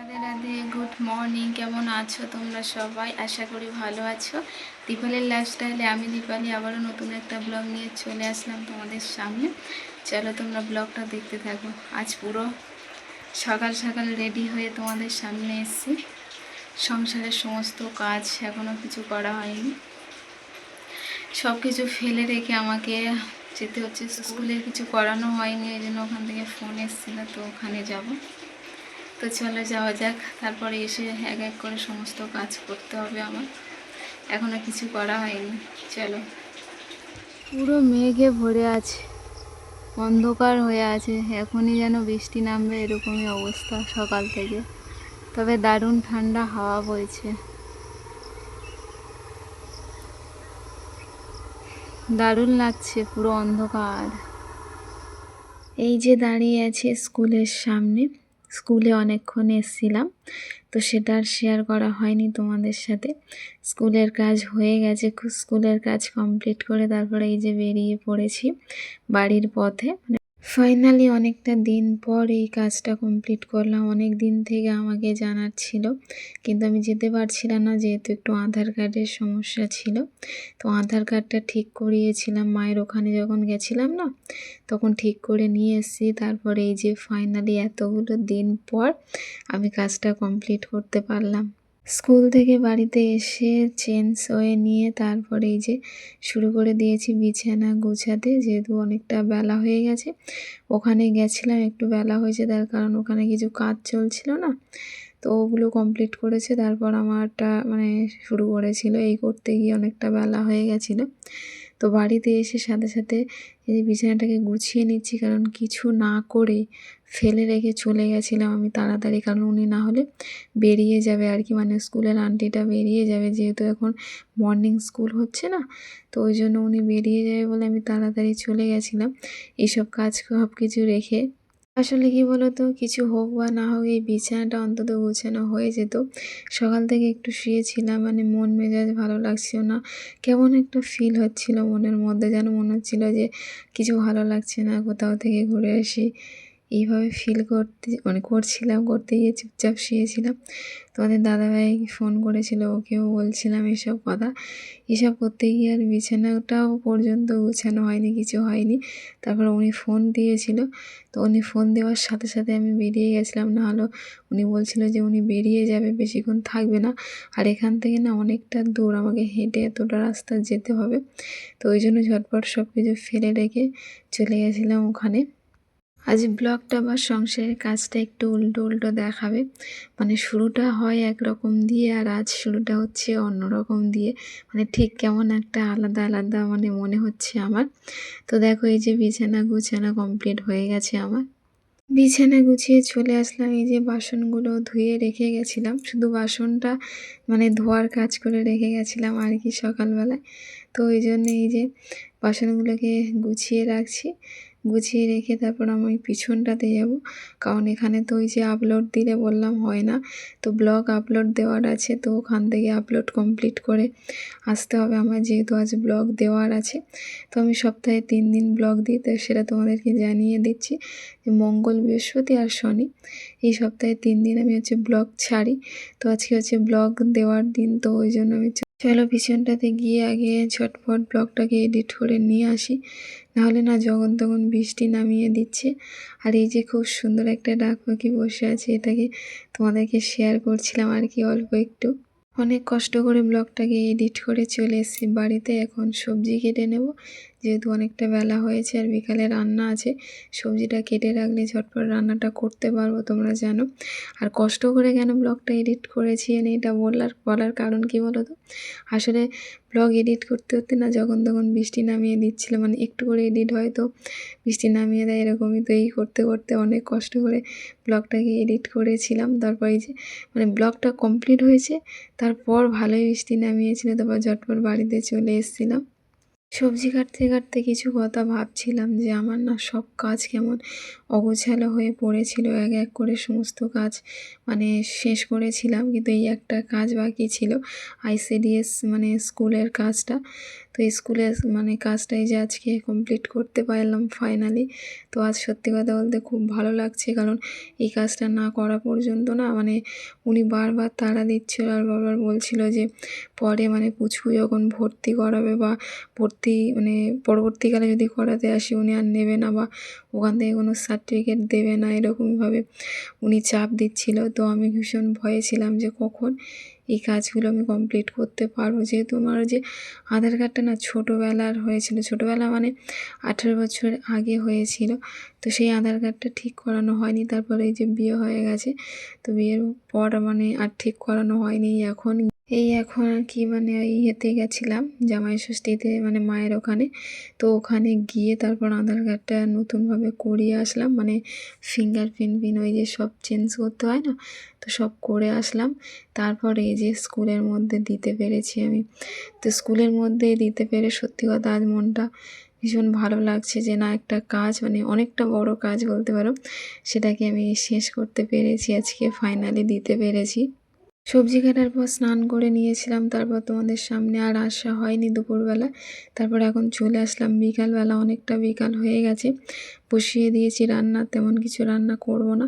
Radhe Radhe, good morning. কেমন আছো তোমরা সবাই? আশা করি ভালো আছো। দীপালির লাইফস্টাইলে আমি দীপালি আবারও নতুন একটা ব্লগ নিয়ে চলে আসলাম তোমাদের সামনে। চলো তোমরা ব্লগটা দেখতে থাকো। আজ পুরো সকাল সকাল রেডি হয়ে তোমাদের সামনে এসেছি। সংসারের সমস্ত কাজ এখনও কিছু করা হয়নি, সব কিছু ফেলে রেখে আমাকে যেতে হচ্ছে। স্কুলে কিছু করানো হয়নি, এই জন্য ওখান থেকে ফোন এসেছিলো, তো ওখানে যাব। তো চলো যাওয়া যাক। তারপরে এসে এক এক করে সমস্ত কাজ করতে হবে আমার, এখনো কিছু করা হয়নি। চলো। পুরো মেঘে ভরে আছে, অন্ধকার হয়ে আছে, এখনই যেন বৃষ্টি নামবে এরকমই অবস্থা সকাল থেকে। তবে দারুণ ঠান্ডা হাওয়া বইছে, দারুণ লাগছে। পুরো অন্ধকার। এই যে দাঁড়িয়ে আছে স্কুলের সামনে, স্কুলে অনেকক্ষণ এসেছিলাম, তো সেটা আর শেয়ার করা হয়নি তোমাদের সাথে। স্কুলের কাজ হয়ে গেছে, স্কুলের কাজ কমপ্লিট করে তারপরে এই যে বেরিয়ে পড়েছি বাড়ির পথে। ফাইনালি অনেকটা দিন পর এই কাজটা কমপ্লিট করলাম। অনেক দিন থেকে আমাকে জানার ছিল, কিন্তু আমি যেতে পারছিলাম না, যেহেতু একটু আধার কার্ডের সমস্যা ছিল। তো আধার কার্ডটা ঠিক করিয়েছিলাম মায়ের ওখানে যখন গেছিলাম না, তখন ঠিক করে নিয়ে এসেছি। তারপরে এই যে ফাইনালি এতগুলো দিন পর আমি কাজটা কমপ্লিট করতে পারলাম। স্কুল থেকে বাড়িতে এসে চেঞ্জ হয়ে নিয়ে তারপরে এই যে শুরু করে দিয়েছি বিছানা গোছাতে, যেহেতু অনেকটা বেলা হয়ে গেছে। ওখানে গেছিলাম, একটু বেলা হয়েছে তার কারণ ওখানে কিছু কাজ চলছিল না, তো ওগুলো কমপ্লিট করেছে। তারপর আমারটা শুরু করেছিল, এই করতে গিয়ে অনেকটা বেলা হয়ে গেছিলো। তো বাড়িতে এসে সাথে সাথে এই বিছানাটাকে গুছিয়ে নিচ্ছি, কারণ কিছু না করে ফেলে রেখে চলে গেছিলাম আমি তাড়াতাড়ি, কারণ উনি না হলে বেরিয়ে যাবে আর কি, স্কুলের আন্টিটা বেরিয়ে যাবে, যেহেতু এখন মর্নিং স্কুল হচ্ছে না, তো ওই জন্য উনি বেরিয়ে যাবে বলে আমি তাড়াতাড়ি চলে গেছিলাম এইসব কাজ সব কিছু রেখে। আসলে কি বলতো, কিছু হোক বা না হোক এই বিছানাটা অন্তত গোছানো হয়ে যেত। সকাল থেকে একটু শুয়েছিলাম, মন মেজাজ ভালো লাগছিল না, কেমন একটা ফিল হচ্ছিল মনের মধ্যে, যেন মনে হচ্ছিল যে কিছু ভালো লাগছে না, কোথাও থেকে ঘুরে আসি। এইভাবে ফিল করছিলাম, করতে গিয়ে চুপচাপ শুয়েছিলাম। তোমাদের দাদাভাই ফোন করেছিল, ওকেও বলছিলাম এসব কথা। এসব করতে গিয়ে আর বিছানাটাও পর্যন্ত গোছানো হয়নি, কিছু হয়নি। তারপর উনি ফোন দিয়েছিল, তো উনি ফোন দেওয়ার সাথে সাথে আমি বেরিয়ে গেছিলাম। না হলে উনি বলছিল যে উনি বেরিয়ে যাবে, বেশিক্ষণ থাকবে না, আর এখান থেকে না অনেকটা দূর, আমাকে হেঁটে এতটা রাস্তা যেতে হবে। তো ওই জন্য ঝটপট সব কিছু ফেলে রেখে চলে গেছিলাম ওখানে। আজ ব্লগটা বা সংসারের কাজটা একটু উল্টো উল্টো দেখাবে, শুরুটা হয় একরকম দিয়ে, আর আজ শুরুটা হচ্ছে অন্যরকম দিয়ে, ঠিক কেমন একটা আলাদা আলাদা মনে হচ্ছে আমার। তো দেখো এই যে বিছানা গুছানো কমপ্লিট হয়ে গেছে আমার। বিছানা গুছিয়ে চলে আসলাম। এই যে বাসনগুলো ধুয়ে রেখে গেছিলাম, শুধু বাসনটা ধোয়ার কাজ করে রেখে গেছিলাম আর কি সকালবেলায়। তো ওই জন্য এই যে বাসনগুলোকে গুছিয়ে রাখছি, গুছিয়ে রেখে তারপর আমি পিছনটাতে যাব, কারণ এখানে তো ওই যে আপলোড দিলে বললাম হয় না, তো ব্লগ আপলোড দেওয়ার আছে, তো ওখান থেকে আপলোড কমপ্লিট করে আসতে হবে আমার, যেহেতু আজ ব্লগ দেওয়ার আছে। তো আমি সপ্তাহে 3 দিন ব্লগ দিই, তো সেটা তোমাদেরকে জানিয়ে দিচ্ছি যে মঙ্গল, বৃহস্পতি আর শনি, এই সপ্তাহে 3 দিন আমি ব্লগ ছাড়ি। তো আজকে ব্লগ দেওয়ার দিন, তো ওই জন্য আমি চলো পিছনটাতে গিয়ে আগে ঝটপট ব্লগটাকে এডিট করে নিয়ে আসি, নাহলে না যখন তখন বৃষ্টি নামিয়ে দিচ্ছে। আর এই যে খুব সুন্দর একটা ডাক পাখি বসে আছে, এটাকে তোমাদেরকে শেয়ার করছিলাম আর কি অল্প একটু। অনেক কষ্ট করে ব্লগটাকে এডিট করে চলে এসেছি বাড়িতে। এখন সবজি কেটে নেব, যেহেতু অনেকটা বেলা হয়েছে আর বিকালে রান্না আছে। সবজিটা কেটে রাখলে ঝটপট রান্নাটা করতে পারবো, তোমরা জানো। আর কষ্ট করে কেন ব্লগটা এডিট করেছি এটা বলার কারণ কি বলো তো, আসলে ব্লগ এডিট করতে করতে না যখন তখন বৃষ্টি নামিয়ে দিচ্ছিল, একটু করে এডিট হয় তো বৃষ্টি নামিয়ে দেয় এরকমই। তো এই করতে করতে অনেক কষ্ট করে ব্লগটাকে এডিট করেছিলাম। তারপর এই যে ব্লগটা কমপ্লিট হয়েছে, তারপর ভালোই বৃষ্টি নামিয়েছিল, তারপর ঝটপট বাড়িতে চলে এসেছিলাম। সবজি কাটতে কাটতে কিছু কথা ভাবছিলাম যে আমার না সব কাজ কেমন অগোছালো হয়ে পড়েছিল, এক এক করে সমস্ত কাজ শেষ করেছিলাম, কিন্তু এই একটা কাজ বাকি ছিল, আইসিডিএস স্কুলের কাজটা। তো স্কুলে মানে কাজটাই যে আজকে কমপ্লিট করতে পারলাম ফাইনালি। তো আজ সত্যি কথা বলতে খুব ভালো লাগছে, কারণ এই কাজটা না করা পর্যন্ত না মানে উনি বারবার তাড়া দিচ্ছিল আর বারবার বলছিল যে পরে মানে পুচকু যখন ভর্তি করাবে বা ভর্তি মানে পরবর্তীকালে যদি করাতে আসি উনি আর নেবে না বা ওখান থেকে কোনো সার্টিফিকেট দেবে না, এরকমভাবে উনি চাপ দিচ্ছিল। তো আমি ভীষণ ভয়ে ছিলাম যে কখন এই কাজগুলো আমি কমপ্লিট করতে পারবো, যেহেতু আমার যে আধার কার্ডটা না ছোটোবেলার হয়েছিল, ছোটোবেলা মানে 18 বছর আগে হয়েছিল। তো সেই আধার কার্ডটা ঠিক করানো হয়নি, তারপরে এই যে বিয়ে হয়ে গেছে, তো বিয়ের পর মানে আর ঠিক করানো হয়নি। এখন আর কি মানে ওই ইয়েতে গেছিলাম জামাই ষষ্ঠীতে মানে মায়ের ওখানে। তো ওখানে গিয়ে তারপর আধার কার্ডটা নতুনভাবে করিয়ে আসলাম, মানে ফিঙ্গারপ্রিন্ট ওই যে সব চেঞ্জ করতে হয় না, তো সব করে আসলাম। তারপর এই যে স্কুলের মধ্যে দিতে পেরেছি আমি। তো স্কুলের মধ্যে দিতে পেরে সত্যি কথা আজ মনটা ভীষণ ভালো লাগছে যে না, একটা কাজ মানে অনেকটা বড় কাজ বলতে পারো, সেটাকে আমি শেষ করতে পেরেছি, আজকে ফাইনালি দিতে পেরেছি। সবজি কাটার পর স্নান করে নিয়েছিলাম, তারপর তোমাদের সামনে আর আসা হয়নি দুপুরবেলা। তারপর এখন চলে আসলাম বিকালবেলা, অনেকটা বিকাল হয়ে গেছে। বসিয়ে দিয়েছি রান্না, তেমন কিছু রান্না করব না,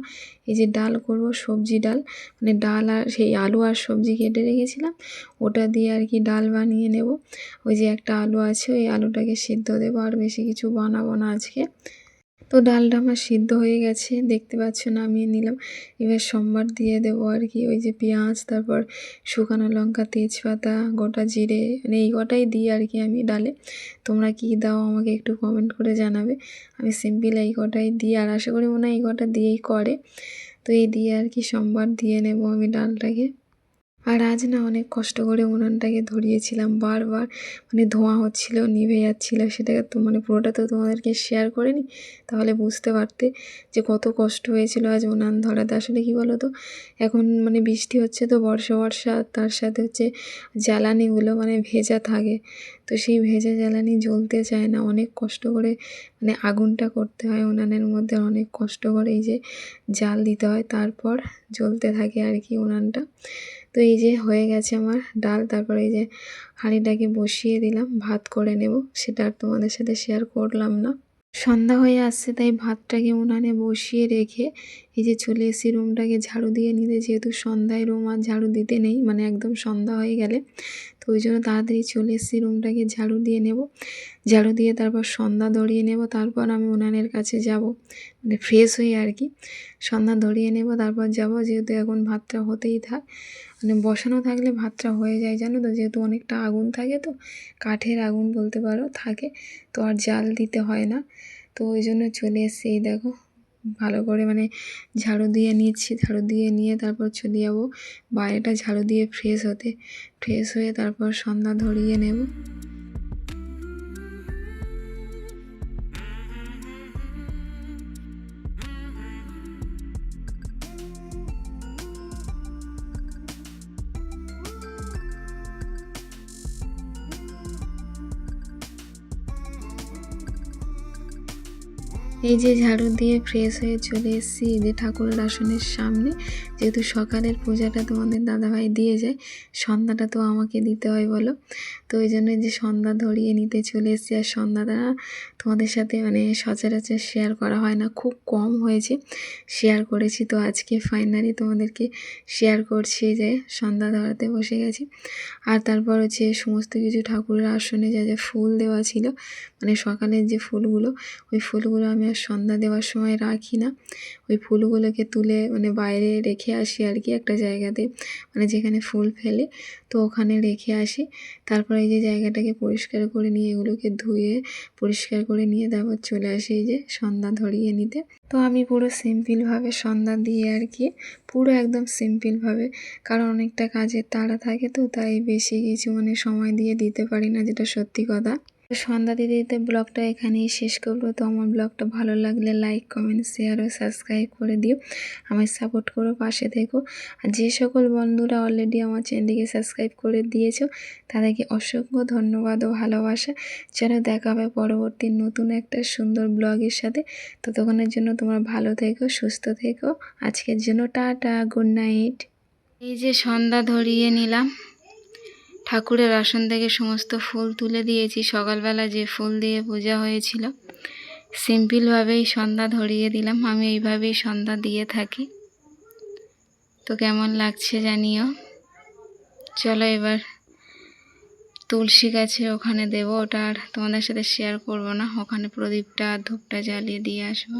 এই যে ডাল করব, সবজি ডাল, মানে ডাল আর সেই আলু আর সবজি কেটে রেখেছিলাম, ওটা দিয়ে আর কি ডাল বানিয়ে নেব। ওই যে একটা আলু আছে, ওই আলুটাকে সিদ্ধ দেবো, আর বেশি কিছু বানাবো না আজকে। তো ডালটা আমার সিদ্ধ হয়ে গেছে, দেখতে পাচ্ছ, নামিয়ে নিলাম। এবার সম্বার দিয়ে দেবো আর কি, ওই যে পেঁয়াজ, তারপর শুকনো লঙ্কা, তেজপাতা, গোটা জিরে, মানে এই কটাই দিই আর কি আমি ডালে। তোমরা কি দাও আমাকে একটু কমেন্ট করে জানাবে। আমি সিম্পল এই কটাই দিই, আর আশা করি মনে হয় এই কটা দিয়েই করে। তো এই দিয়ে আর কি সম্বার দিয়ে নেব আমি ডালটাকে। আর আজ না অনেক কষ্ট করে উনানটাকে ধরিয়েছিলাম, বারবার মানে ধোঁয়া হচ্ছিল, নিভে যাচ্ছিল, সেটাকে তো মানে পুরোটা তো তোমাদেরকে শেয়ার করিনি, তাহলে বুঝতে পারতে যে কত কষ্ট হয়েছিল আজ উনান ধরাতে। আসলে কি বলো তো, এখন মানে বৃষ্টি হচ্ছে তো, বর্ষা, তার সাথে হচ্ছে জ্বালানিগুলো মানে ভেজা থাকে, তো সেই ভেজা জ্বালানি জ্বলতে চায় না, অনেক কষ্ট করে মানে আগুনটা করতে হয় উনানের মধ্যে, অনেক কষ্ট করে এই যে জাল দিতে হয়, তারপর জ্বলতে থাকে আর কি উনানটা। তো এই যে হয়ে গেছে আমার ডাল, তারপরে এই যে হাঁড়িটাকে বসিয়ে দিলাম, ভাত করে নেব, সেটা আর তোমাদের সাথে শেয়ার করলাম না। সন্ধ্যা হয়ে আসছে, তাই ভাতটাকে উনানে বসিয়ে রেখে এই যে চলে এসেছি রুমটাকে ঝাড়ু দিয়ে নিতে, যেহেতু সন্ধ্যায় রুম আর ঝাড়ু দিতে নেই, মানে একদম সন্ধ্যা হয়ে গেলে, তো ওই জন্য তাড়াতাড়ি চলে এসেছি রুমটাকে ঝাড়ু দিয়ে নেব। ঝাড়ু দিয়ে তারপর সন্ধ্যা ধরিয়ে নেব, তারপর আমি উনানের কাছে যাব, মানে ফ্রেশ হয়ে আর কি সন্ধ্যা ধরিয়ে নেব, তারপর যাব, যেহেতু এখন ভাতটা হতেই থাক, মানে বসানো থাকলে ভাতটা হয়ে যায় জানো তো, যেহেতু অনেকটা আগুন থাকে, তো কাঠের আগুন বলতে পারো থাকে, তো আর জাল দিতে হয় না। তো ওই জন্য চলে এসেছি, এই দেখো ভালো করে মানে ঝাড়ু দিয়ে নিচ্ছি, ঝাড়ু দিয়ে নিয়ে তারপর চলে যাবো বাইরেটা ঝাড়ু দিয়ে ফ্রেশ হতে, ফ্রেশ হয়ে তারপর সন্ধ্যা ধরিয়ে নেব। এই যে ঝাড়ু দিয়ে ফ্রেশ হয়ে চলে এসেছি এই যে ঠাকুরের আসনের সামনে, যেহেতু সকালের পূজাটা তোমাদের দাদাভাই দিয়ে যায়, সন্ধ্যাটা তো আমাকে দিতে হয় বলো, তো ওই জন্য যে সন্ধ্যা ধরিয়ে নিতে চলে এসেছি। আর সন্ধ্যাটা তোমাদের সাথে মানে সচরাচর শেয়ার করা হয় না, খুব কম হয়েছে শেয়ার করেছি, তো আজকে ফাইনালি তোমাদেরকে শেয়ার করছি যে সন্ধ্যা ধরাতে বসে গেছি। আর তারপর হচ্ছে সমস্ত কিছু ঠাকুরের আসনে যা যা ফুল দেওয়া ছিল, মানে সকালের যে ফুলগুলো, ওই ফুলগুলো আমি আর সন্ধ্যা দেওয়ার সময় রাখি না, ওই ফুলগুলোকে তুলে মানে বাইরে রেখে আসি আর কি একটা জায়গাতে, মানে যেখানে ফুল ফেলে, তো ওখানে রেখে আসি। তারপরে এই যে জায়গাটাকে পরিষ্কার করে নিয়ে এগুলোকে ধুয়ে পরিষ্কার করে নিয়ে তারপর চলে আসি এই যে সন্ধ্যা ধরিয়ে নিতে। তো আমি পুরো সিম্পলভাবে সন্ধ্যা দিয়ে আর কি, পুরো একদম সিম্পলভাবে, কারণ অনেকটা কাজের তাড়া থাকে, তো তাই বেশি কিছু মানে সময় দিয়ে দিতে পারি না, যেটা সত্যি কথা। সন্ধ্যা দিতে দিতে ব্লগটা এখানেই শেষ করবো। তো আমার ব্লগটা ভালো লাগলে লাইক, কমেন্ট, শেয়ার ও সাবস্ক্রাইব করে দিও, আমায় সাপোর্ট করো, পাশে থেকো। আর যে সকল বন্ধুরা অলরেডি আমার চ্যানেলটিকে সাবস্ক্রাইব করে দিয়েছো তাদেরকে অসংখ্য ধন্যবাদ ও ভালোবাসা। চলো দেখা হবে পরবর্তী নতুন একটা সুন্দর ব্লগের সাথে, ততক্ষণের জন্য তোমরা ভালো থেকো, সুস্থ থেকো। আজকের জন্য টাটা, গুড নাইট। এই যে সন্ধ্যা ধরিয়ে নিলাম, ঠাকুরের আসন থেকে সমস্ত ফুল তুলে দিয়েছি। সকালবেলা যে ফুল দিয়ে পূজা হয়েছিল সিম্পলভাবেই সন্ধ্যা ধরিয়ে দিলাম। আমি এইভাবেই সন্ধ্যা দিয়ে থাকি। তো কেমন লাগছে জানিও। চলো এবার তুলসী গাছে ওখানে দেবো, ওটা আর তোমাদের সাথে শেয়ার করব না। ওখানে প্রদীপটা আর ধূপটা জ্বালিয়ে দিয়ে আসবো।